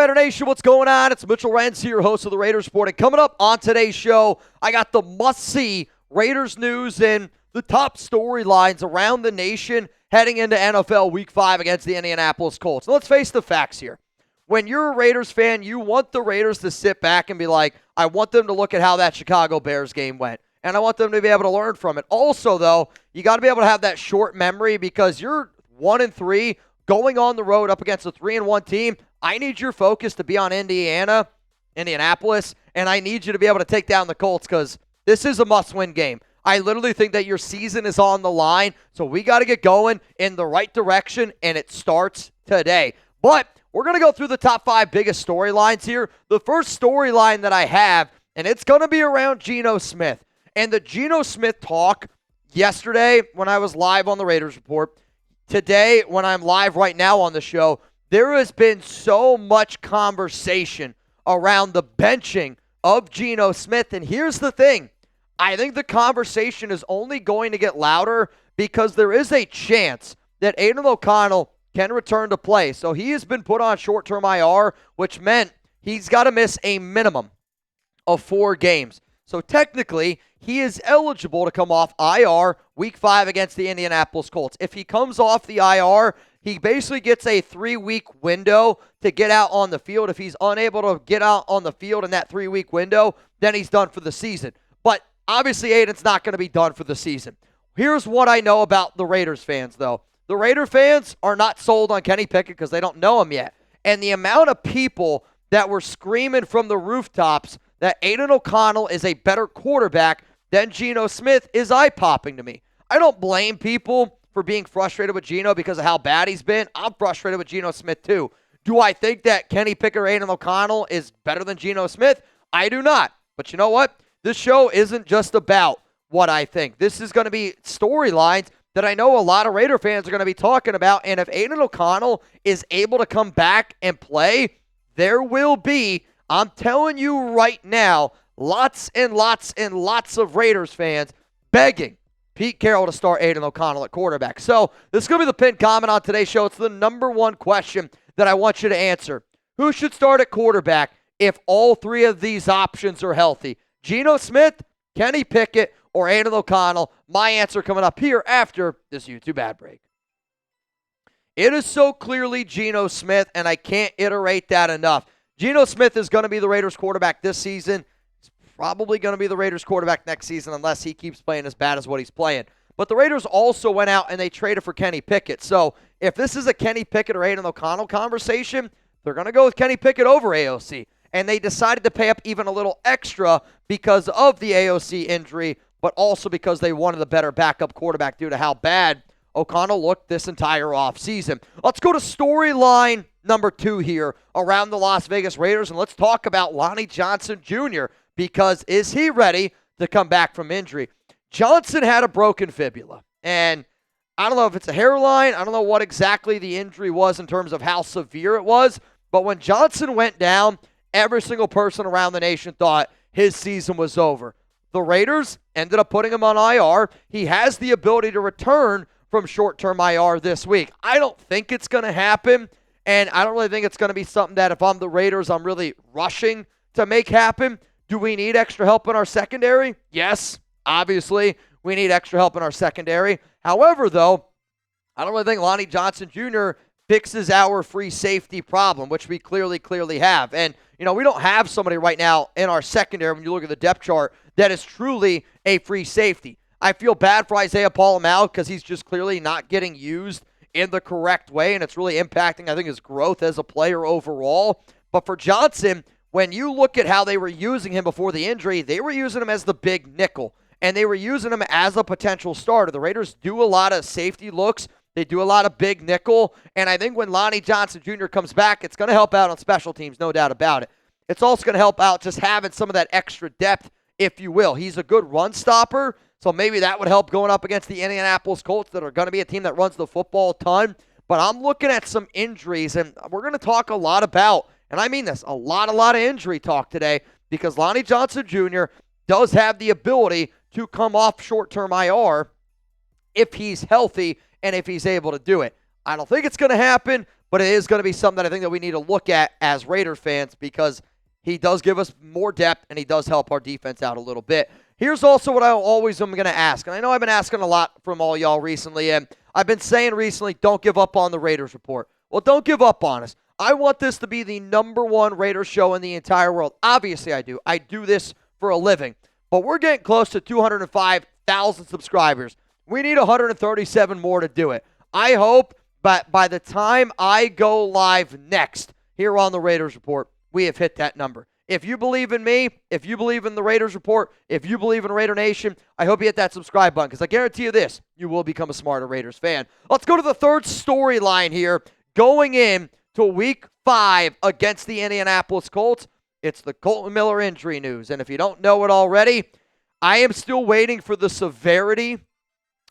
Raider Nation, what's going on? It's Mitchell Renz here, host of the Raiders Report. And coming up on today's show, I got the must-see Raiders news and the top storylines around the nation heading into NFL Week 5 against the Indianapolis Colts. Now, let's face the facts here. When you're a Raiders fan, you want the Raiders to sit back and be like, I want them to look at how that Chicago Bears game went. And I want them to be able to learn from it. Also, though, you got to be able to have that short memory because you're 1-3 going on the road up against a 3-1 team. I need your focus to be on Indianapolis, and I need you to be able to take down the Colts because this is a must-win game. I literally think that your season is on the line, so we got to get going in the right direction, and it starts today. But we're going to go through the top 5 biggest storylines here. The first storyline that I have, and it's going to be around Geno Smith. And the Geno Smith talk yesterday when I was live on the Raiders Report, today when I'm live right now on the show, there has been so much conversation around the benching of Geno Smith. And here's the thing. I think the conversation is only going to get louder because there is a chance that Aiden O'Connell can return to play. So he has been put on short-term IR, which meant he's got to miss a minimum of 4 games. So technically, he is eligible to come off IR Week 5 against the Indianapolis Colts. If he comes off the IR, he basically gets a 3-week window to get out on the field. If he's unable to get out on the field in that 3-week window, then he's done for the season. But obviously, Aiden's not going to be done for the season. Here's what I know about the Raiders fans, though. The Raider fans are not sold on Kenny Pickett because they don't know him yet. And the amount of people that were screaming from the rooftops that Aiden O'Connell is a better quarterback than Geno Smith is eye-popping to me. I don't blame people for being frustrated with Geno because of how bad he's been. I'm frustrated with Geno Smith too. Do I think that Kenny Pickett or Aiden O'Connell is better than Geno Smith? I do not. But you know what? This show isn't just about what I think. This is going to be storylines that I know a lot of Raider fans are going to be talking about. And if Aiden O'Connell is able to come back and play, there will be, I'm telling you right now, lots and lots and lots of Raiders fans begging Pete Carroll to start Aiden O'Connell at quarterback. So this is going to be the pinned comment on today's show. It's the number one question that I want you to answer. Who should start at quarterback if all 3 of these options are healthy? Geno Smith, Kenny Pickett, or Aiden O'Connell? My answer coming up here after this YouTube ad break. It is so clearly Geno Smith, and I can't iterate that enough. Geno Smith is going to be the Raiders quarterback this season. Probably going to be the Raiders quarterback next season unless he keeps playing as bad as what he's playing. But the Raiders also went out and they traded for Kenny Pickett. So if this is a Kenny Pickett or Aiden O'Connell conversation, they're going to go with Kenny Pickett over AOC. And they decided to pay up even a little extra because of the AOC injury, but also because they wanted a better backup quarterback due to how bad O'Connell looked this entire offseason. Let's go to storyline number 2 here around the Las Vegas Raiders, and let's talk about Lonnie Johnson Jr., because is he ready to come back from injury? Johnson had a broken fibula, and I don't know if it's a hairline. I don't know what exactly the injury was in terms of how severe it was, but when Johnson went down, every single person around the nation thought his season was over. The Raiders ended up putting him on IR. He has the ability to return from short-term IR this week. I don't think it's going to happen, and I don't really think it's going to be something that if I'm the Raiders, I'm really rushing to make happen. Do we need extra help in our secondary? Yes, obviously, we need extra help in our secondary. However, though, I don't really think Lonnie Johnson Jr. fixes our free safety problem, which we clearly have. And, you know, we don't have somebody right now in our secondary, when you look at the depth chart, that is truly a free safety. I feel bad for Isaiah Paul-Amal because he's just clearly not getting used in the correct way, and it's really impacting, I think, his growth as a player overall. But for Johnson, when you look at how they were using him before the injury, they were using him as the big nickel, and they were using him as a potential starter. The Raiders do a lot of safety looks. They do a lot of big nickel, and I think when Lonnie Johnson Jr. comes back, it's going to help out on special teams, no doubt about it. It's also going to help out just having some of that extra depth, if you will. He's a good run stopper, so maybe that would help going up against the Indianapolis Colts that are going to be a team that runs the football a ton. But I'm looking at some injuries, and we're going to talk a lot about, and I mean this, a lot of injury talk today, because Lonnie Johnson Jr. does have the ability to come off short-term IR if he's healthy and if he's able to do it. I don't think it's going to happen, but it is going to be something that I think that we need to look at as Raider fans because he does give us more depth and he does help our defense out a little bit. Here's also what I always am going to ask, and I know I've been asking a lot from all y'all recently, and I've been saying recently, don't give up on the Raiders Report. Well, don't give up on us. I want this to be the #1 Raiders show in the entire world. Obviously, I do. I do this for a living, but we're getting close to 205,000 subscribers. We need 137 more to do it. I hope that by the time I go live next here on the Raiders Report, we have hit that number. If you believe in me, if you believe in the Raiders Report, if you believe in Raider Nation, I hope you hit that subscribe button because I guarantee you this, you will become a smarter Raiders fan. Let's go to the third storyline here. Going in to Week 5 against the Indianapolis Colts, it's the Kolton Miller injury news. And if you don't know it already, I am still waiting for the severity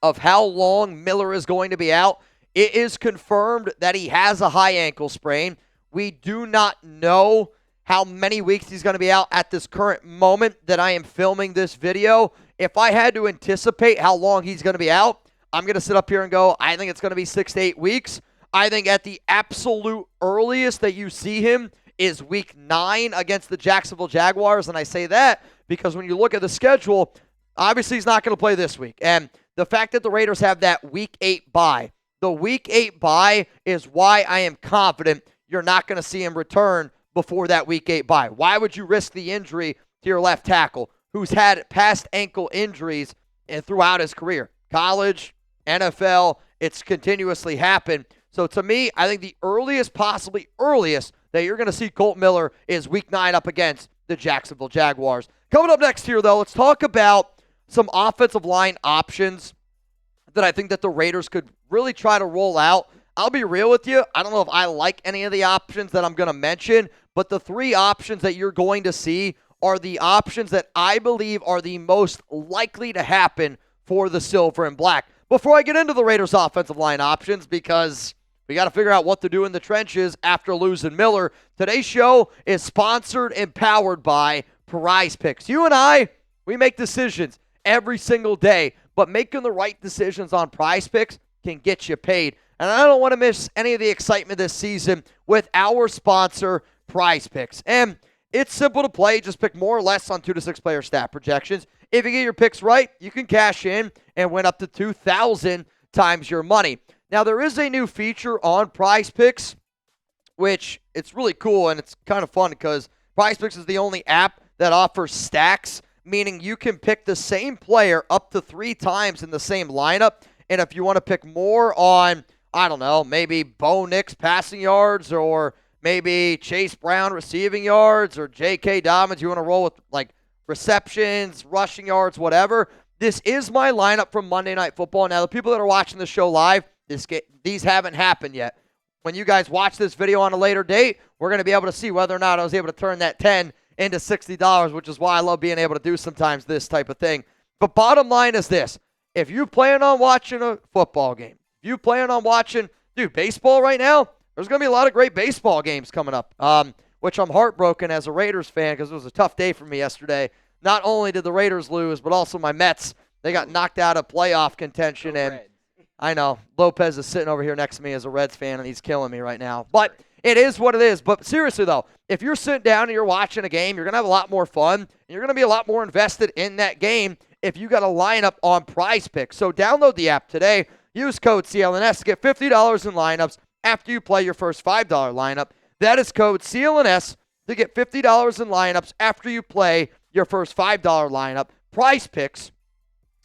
of how long Miller is going to be out. It is confirmed that he has a high ankle sprain. We do not know how many weeks he's going to be out at this current moment that I am filming this video. If I had to anticipate how long he's going to be out, I'm going to sit up here and go, I think it's going to be 6 to 8 weeks. I think at the absolute earliest that you see him is Week 9 against the Jacksonville Jaguars. And I say that because when you look at the schedule, obviously he's not going to play this week. And the fact that the Raiders have that Week 8 bye, the Week 8 bye is why I am confident you're not going to see him return before that Week 8 bye. Why would you risk the injury to your left tackle who's had past ankle injuries throughout his career? College, NFL, it's continuously happened. So to me, I think the possibly earliest that you're going to see Kolton Miller is Week 9 up against the Jacksonville Jaguars. Coming up next here, though, let's talk about some offensive line options that I think that the Raiders could really try to roll out. I'll be real with you. I don't know if I like any of the options that I'm going to mention, but the 3 options that you're going to see are the options that I believe are the most likely to happen for the Silver and Black. Before I get into the Raiders offensive line options, because we got to figure out what to do in the trenches after losing Miller, today's show is sponsored and powered by Prize Picks. You and I, we make decisions every single day, but making the right decisions on Prize Picks can get you paid. And I don't want to miss any of the excitement this season with our sponsor, Prize Picks. And it's simple to play. Just pick more or less on 2 to 6 player stat projections. If you get your picks right, you can cash in and win up to 2,000 times your money. Now, there is a new feature on Prize Picks, which it's really cool and it's kind of fun because Prize Picks is the only app that offers stacks, meaning you can pick the same player up to 3 times in the same lineup. And if you want to pick more on, I don't know, maybe Bo Nix passing yards or maybe Chase Brown receiving yards or J.K. Dobbins, you want to roll with like receptions, rushing yards, whatever. This is my lineup from Monday Night Football. Now, the people that are watching the show live, these haven't happened yet. When you guys watch this video on a later date, we're going to be able to see whether or not I was able to turn that 10 into $60, which is why I love being able to do sometimes this type of thing. But bottom line is this. If you plan on watching a football game, if you plan on watching, baseball right now, there's going to be a lot of great baseball games coming up, which I'm heartbroken as a Raiders fan because it was a tough day for me yesterday. Not only did the Raiders lose, but also my Mets, they got knocked out of playoff contention. And I know, Lopez is sitting over here next to me as a Reds fan, and he's killing me right now. But it is what it is. But seriously, though, if you're sitting down and you're watching a game, you're going to have a lot more fun, and you're going to be a lot more invested in that game if you got a lineup on Prize Picks. So download the app today. Use code CLNS to get $50 in lineups after you play your first $5 lineup. That is code CLNS to get $50 in lineups after you play your first $5 lineup. Prize Picks,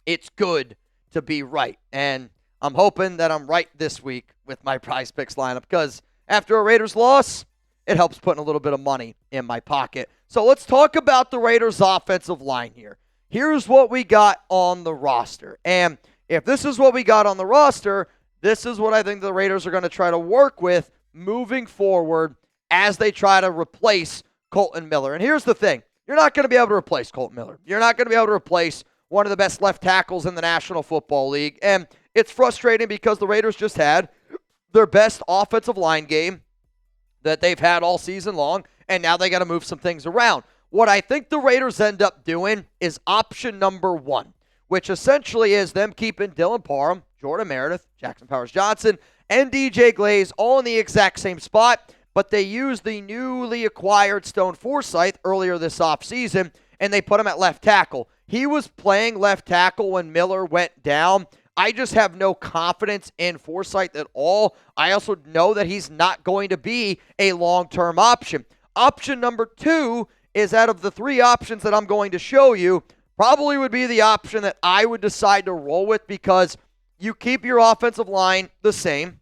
it's good to be right. And I'm hoping that I'm right this week with my Prize Picks lineup because after a Raiders loss, it helps putting a little bit of money in my pocket. So let's talk about the Raiders' offensive line here. Here's what we got on the roster. And if this is what we got on the roster, this is what I think the Raiders are going to try to work with moving forward as they try to replace Kolton Miller. And here's the thing. You're not going to be able to replace Kolton Miller. You're not going to be able to replace one of the best left tackles in the National Football League. And it's frustrating because the Raiders just had their best offensive line game that they've had all season long, and now they got to move some things around. What I think the Raiders end up doing is option number 1, which essentially is them keeping Dylan Parham, Jordan Meredith, Jackson Powers-Johnson, and DJ Glaze all in the exact same spot, but they used the newly acquired Stone Forsythe earlier this offseason, and they put him at left tackle. He was playing left tackle when Miller went down. I just have no confidence in Forsythe at all. I also know that he's not going to be a long-term option. Option number 2 is, out of the 3 options that I'm going to show you, probably would be the option that I would decide to roll with, because you keep your offensive line the same,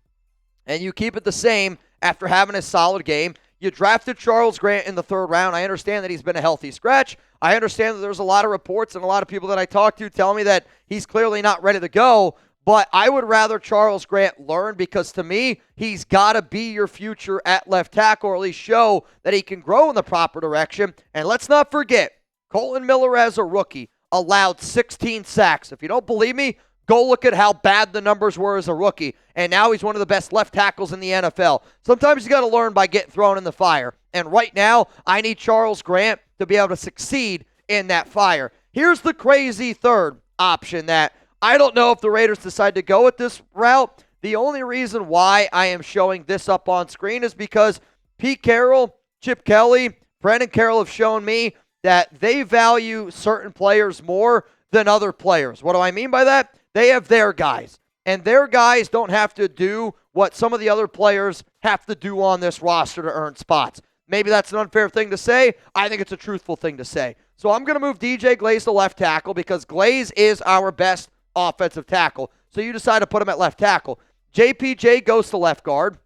and you keep it the same after having a solid game. You drafted Charles Grant in the 3rd round. I understand that he's been a healthy scratch. I understand that there's a lot of reports and a lot of people that I talk to tell me that he's clearly not ready to go, but I would rather Charles Grant learn, because to me, he's got to be your future at left tackle, or at least show that he can grow in the proper direction. And let's not forget, Kolton Miller as a rookie allowed 16 sacks. If you don't believe me, go look at how bad the numbers were as a rookie. And now he's one of the best left tackles in the NFL. Sometimes you got to learn by getting thrown in the fire. And right now, I need Charles Grant to be able to succeed in that fire. Here's the crazy 3rd option that I don't know if the Raiders decide to go with this route. The only reason why I am showing this up on screen is because Pete Carroll, Chip Kelly, Brandon Carroll have shown me that they value certain players more than other players. What do I mean by that? They have their guys, and their guys don't have to do what some of the other players have to do on this roster to earn spots. Maybe that's an unfair thing to say. I think it's a truthful thing to say. So I'm going to move DJ Glaze to left tackle, because Glaze is our best offensive tackle. So you decide to put him at left tackle. JPJ goes to left guard.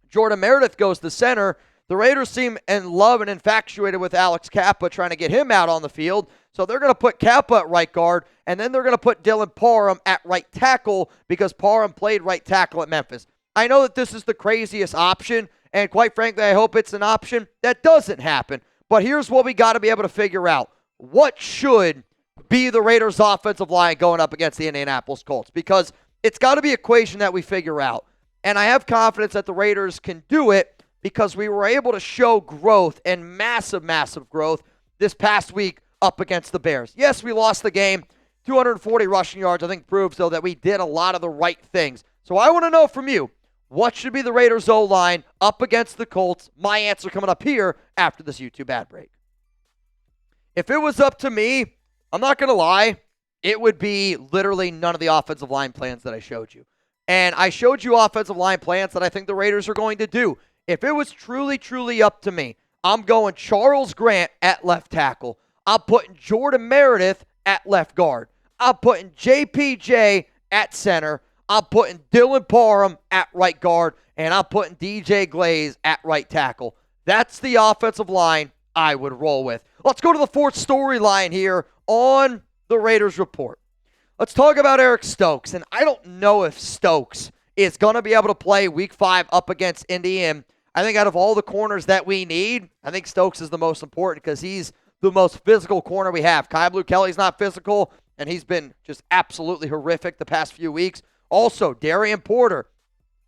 Jordan Meredith goes to center. The Raiders seem in love and infatuated with Alex Kappa, trying to get him out on the field. So they're going to put Kappa at right guard, and then they're going to put Dylan Parham at right tackle, because Parham played right tackle at Memphis. I know that this is the craziest option, and quite frankly, I hope it's an option that doesn't happen. But here's what we got to be able to figure out. What should be the Raiders' offensive line going up against the Indianapolis Colts? Because it's got to be an equation that we figure out. And I have confidence that the Raiders can do it, because we were able to show growth, and massive, massive growth, this past week up against the Bears. Yes, we lost the game. 240 rushing yards, I think, proves, though, that we did a lot of the right things. So I want to know from you, what should be the Raiders' O-line up against the Colts? My answer coming up here after this YouTube ad break. If it was up to me, I'm not going to lie, it would be literally none of the offensive line plans that I showed you. And I showed you offensive line plans that I think the Raiders are going to do. If it was truly, truly up to me, I'm going Charles Grant at left tackle. I'm putting Jordan Meredith at left guard. I'm putting JPJ at center. I'm putting Dylan Parham at right guard. And I'm putting DJ Glaze at right tackle. That's the offensive line I would roll with. Let's go to the 4th storyline here on the Raiders Report. Let's talk about Eric Stokes. And I don't know if Stokes is going to be able to play Week 5 up against Indy. And I think out of all the corners that we need, I think Stokes is the most important, because he's the most physical corner we have. Kai Blue Kelly's not physical, and he's been just absolutely horrific the past few weeks. Also, Darian Porter,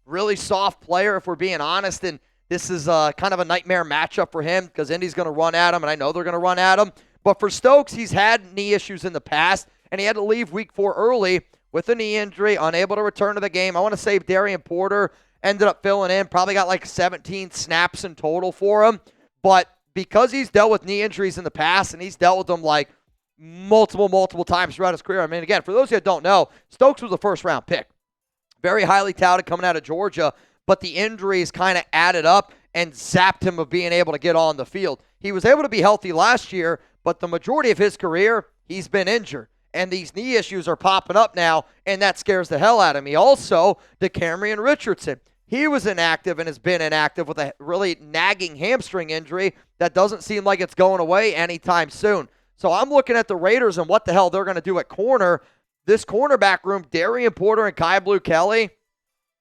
really soft player, if we're being honest, and this is kind of a nightmare matchup for him, because Indy's going to run at him, and I know they're going to run at him. But for Stokes, he's had knee issues in the past, and he had to leave Week 4 early with a knee injury, unable to return to the game. I want to say Darian Porter ended up filling in, probably got like 17 snaps in total for him. But because he's dealt with knee injuries in the past, and he's dealt with them like multiple times throughout his career. I mean, again, for those of you that don't know, Stokes was a first-round pick. Very highly touted coming out of Georgia, but the injuries kind of added up and zapped him of being able to get on the field. He was able to be healthy last year, but the majority of his career, he's been injured. And these knee issues are popping up now, and that scares the hell out of me. Also, Decamerion Richardson. He was inactive and has been inactive with a really nagging hamstring injury that doesn't seem like it's going away anytime soon. So I'm looking at the Raiders and what the hell they're going to do at corner. This cornerback room, Darian Porter and Kai Blue Kelly,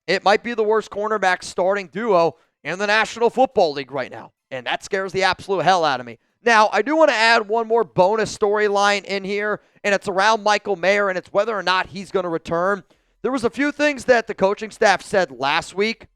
it might be the worst cornerback starting duo in the National Football League right now. And that scares the absolute hell out of me. Now, I do want to add one more bonus storyline in here, and it's around Michael Mayer, and it's whether or not he's going to return. There was a few things that the coaching staff said last week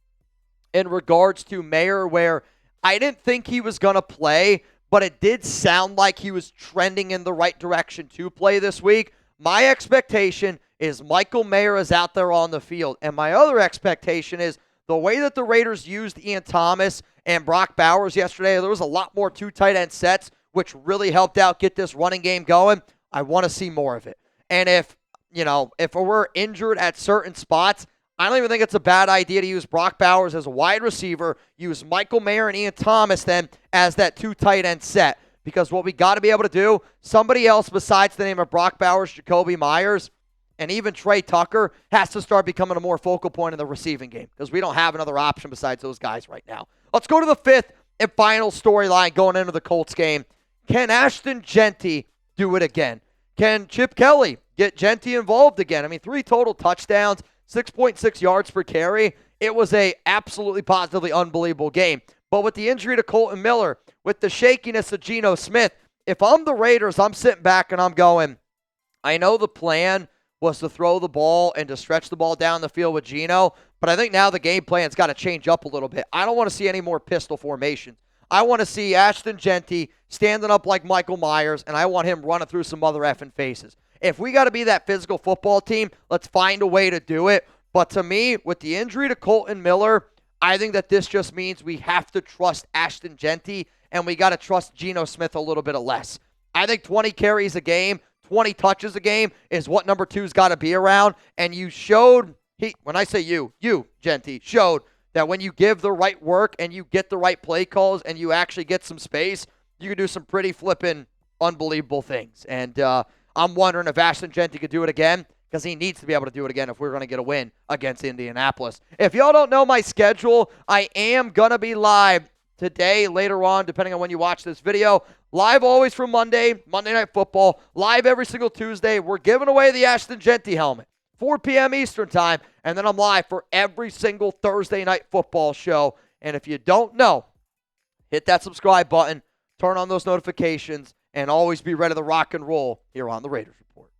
in regards to Mayer where I didn't think he was going to play, but it did sound like he was trending in the right direction to play this week. My expectation is Michael Mayer is out there on the field. And my other expectation is the way that the Raiders used Ian Thomas and Brock Bowers yesterday, there was a lot more two tight end sets, which really helped out get this running game going. I want to see more of it. And if we're injured at certain spots, I don't even think it's a bad idea to use Brock Bowers as a wide receiver, use Michael Mayer and Ian Thomas then as that two tight end set. Because what we got to be able to do, somebody else besides the name of Brock Bowers, Jacoby Myers, and even Trey Tucker has to start becoming a more focal point in the receiving game because we don't have another option besides those guys right now. Let's go to the fifth and final storyline going into the Colts game. Can Ashton Jeanty do it again? Can Chip Kelly get Jeanty involved again? I mean, 3 total touchdowns, 6.6 yards per carry. It was a absolutely positively unbelievable game. But with the injury to Kolton Miller, with the shakiness of Geno Smith, if I'm the Raiders, I'm sitting back and I'm going, I know the plan was to throw the ball and to stretch the ball down the field with Geno, but I think now the game plan's got to change up a little bit. I don't want to see any more pistol formations. I want to see Ashton Jeanty standing up like Michael Myers, and I want him running through some other effing faces. If we got to be that physical football team, let's find a way to do it. But to me, with the injury to Kolton Miller, I think that this just means we have to trust Ashton Jeanty, and we got to trust Geno Smith a little bit less. I think 20 carries a game, 20 touches a game is what number 2's got to be around. And you showed, when I say you, Jeanty, showed that when you give the right work and you get the right play calls and you actually get some space, you can do some pretty flippin' unbelievable things. And I'm wondering if Ashton Jeanty could do it again, because he needs to be able to do it again if we're going to get a win against Indianapolis. If y'all don't know my schedule, I am going to be live today, later on, depending on when you watch this video. Live always from Monday Night Football. Live every single Tuesday. We're giving away the Ashton Jeanty helmet, 4 p.m. Eastern time. And then I'm live for every single Thursday Night Football show. And if you don't know, hit that subscribe button, turn on those notifications, and always be ready to rock and roll here on the Raiders Report.